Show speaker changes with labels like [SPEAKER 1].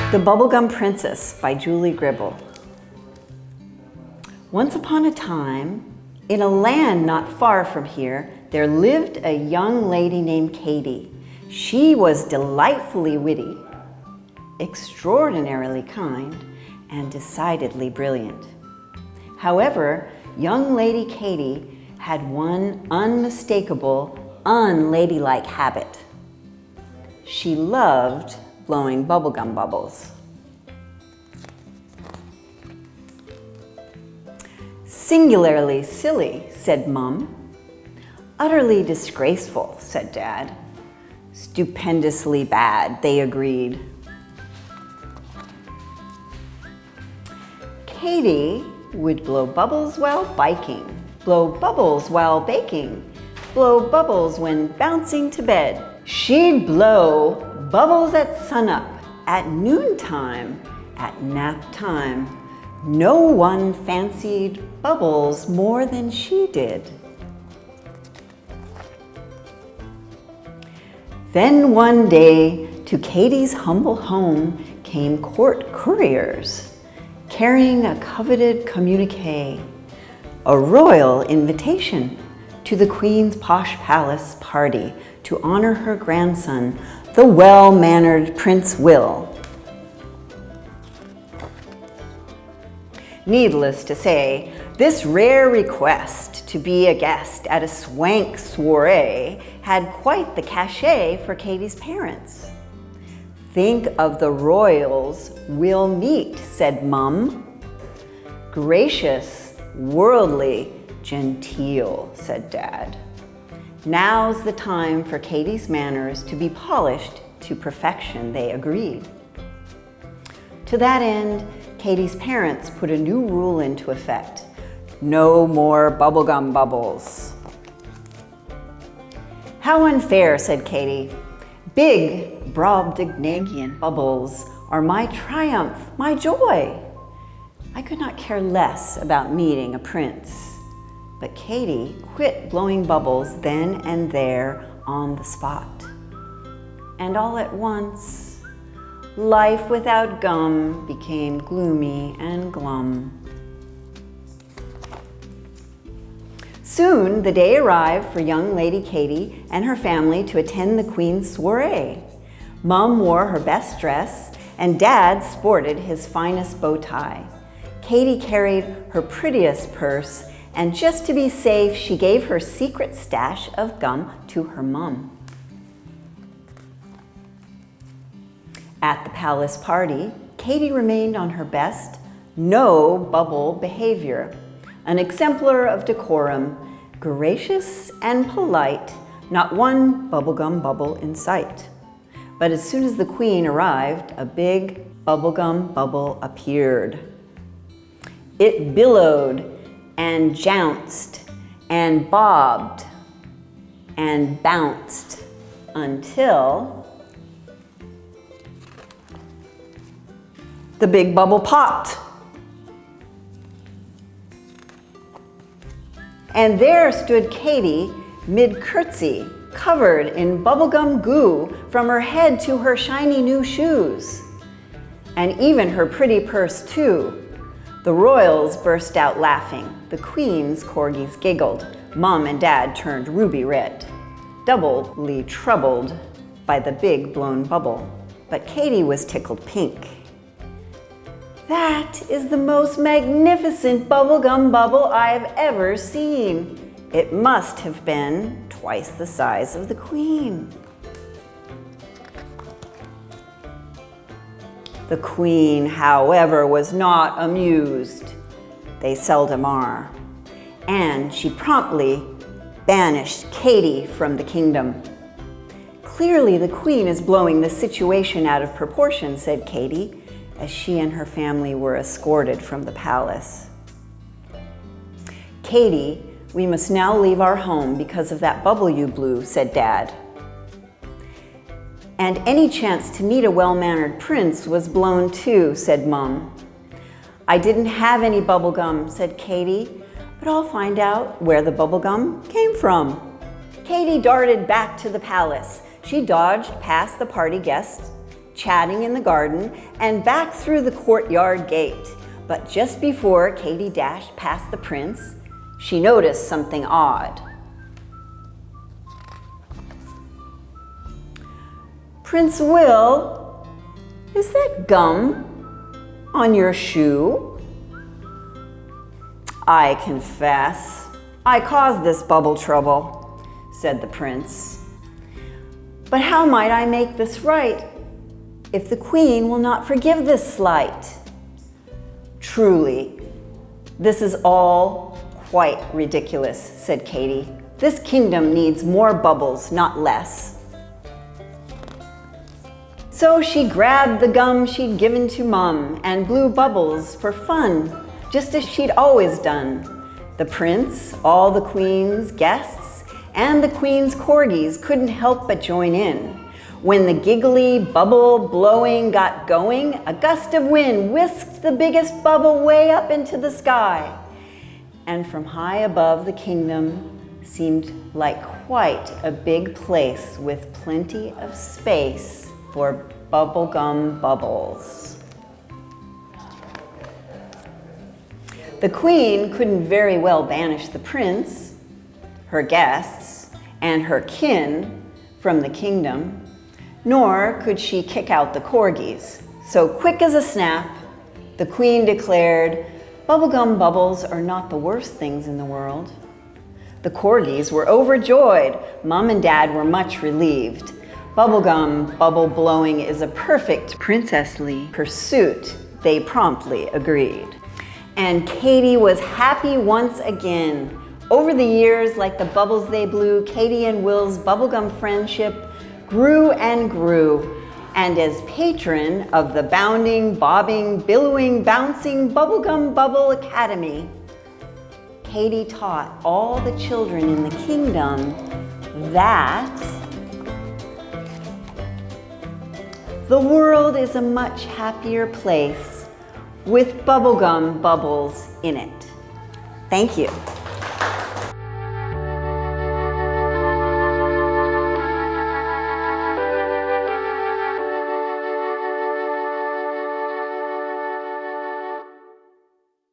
[SPEAKER 1] The Bubblegum Princess by Julie Gribble. Once upon a time, in a land not far from here, there lived a young lady named Katy. She was delightfully witty, extraordinarily kind, and decidedly brilliant. However, young Lady Katy had one unmistakable, unladylike habit. She loved blowing bubblegum bubbles. Singularly silly, said Mum. Utterly disgraceful, said Dad. Stupendously bad, they agreed. Katy would blow bubbles while biking, blow bubbles while baking, blow bubbles when bouncing to bed. She'd blow bubbles at sunup, at noontime, at nap time. No one fancied bubbles more than she did. Then one day, to Katy's humble home came court couriers, carrying a coveted communique, a royal invitation to the Queen's posh palace party to honor her grandson, the well-mannered Prince Will. Needless to say, this rare request to be a guest at a swank soiree had quite the cachet for Katy's parents. Think of the royals we'll meet, said Mum. Gracious, worldly, genteel, said Dad. Now's the time for Katy's manners to be polished to perfection, they agreed. To that end, Katy's parents put a new rule into effect. No more bubblegum bubbles. How unfair, said Katy. Big Brobdingnagian bubbles are my triumph, my joy. I could not care less about meeting a prince. But Katy quit blowing bubbles then and there on the spot. And all at once, life without gum became gloomy and glum. Soon the day arrived for young Lady Katy and her family to attend the Queen's soiree. Mum wore her best dress and Dad sported his finest bow tie. Katy carried her prettiest purse, and just to be safe, she gave her secret stash of gum to her mum. At the palace party, Katy remained on her best, no bubble behavior, an exemplar of decorum, gracious and polite, not one bubblegum bubble in sight. But as soon as the Queen arrived, a big bubblegum bubble appeared. It billowed and jounced and bobbed and bounced until the big bubble popped. And there stood Katy mid-curtsy, covered in bubblegum goo from her head to her shiny new shoes. And even her pretty purse too. The royals burst out laughing. The Queen's corgis giggled. Mum and Dad turned ruby red, doubly troubled by the big blown bubble. But Katy was tickled pink. That is the most magnificent bubblegum bubble I've ever seen. It must have been twice the size of the Queen. The Queen, however, was not amused. They seldom are. And she promptly banished Katy from the kingdom. Clearly, the Queen is blowing the situation out of proportion, said Katy, as she and her family were escorted from the palace. Katy, we must now leave our home because of that bubble you blew, said Dad. And any chance to meet a well-mannered prince was blown too, said Mum. I didn't have any bubble gum, said Katy, but I'll find out where the bubble gum came from. Katy darted back to the palace. She dodged past the party guests, chatting in the garden, and back through the courtyard gate. But just before Katy dashed past the prince, she noticed something odd. "Prince Will, is that gum on your shoe?" "I confess, I caused this bubble trouble," said the prince. "But how might I make this right if the queen will not forgive this slight?" "Truly, this is all quite ridiculous," said Katy. "This kingdom needs more bubbles, not less." So she grabbed the gum she'd given to Mum and blew bubbles for fun, just as she'd always done. The prince, all the queen's guests, and the queen's corgis couldn't help but join in. When the giggly bubble blowing got going, a gust of wind whisked the biggest bubble way up into the sky. And from high above, the kingdom seemed like quite a big place with plenty of space for bubblegum bubbles. The queen couldn't very well banish the prince, her guests, and her kin from the kingdom, nor could she kick out the corgis. So quick as a snap, the queen declared, "Bubblegum bubbles are not the worst things in the world." The corgis were overjoyed. Mom and Dad were much relieved. Bubblegum bubble blowing is a perfect princessly pursuit, they promptly agreed. And Katy was happy once again. Over the years, like the bubbles they blew, Katy and Will's bubblegum friendship grew and grew. And as patron of the bounding, bobbing, billowing, bouncing Bubblegum Bubble Academy, Katy taught all the children in the kingdom that the world is a much happier place with bubblegum bubbles in it. Thank you.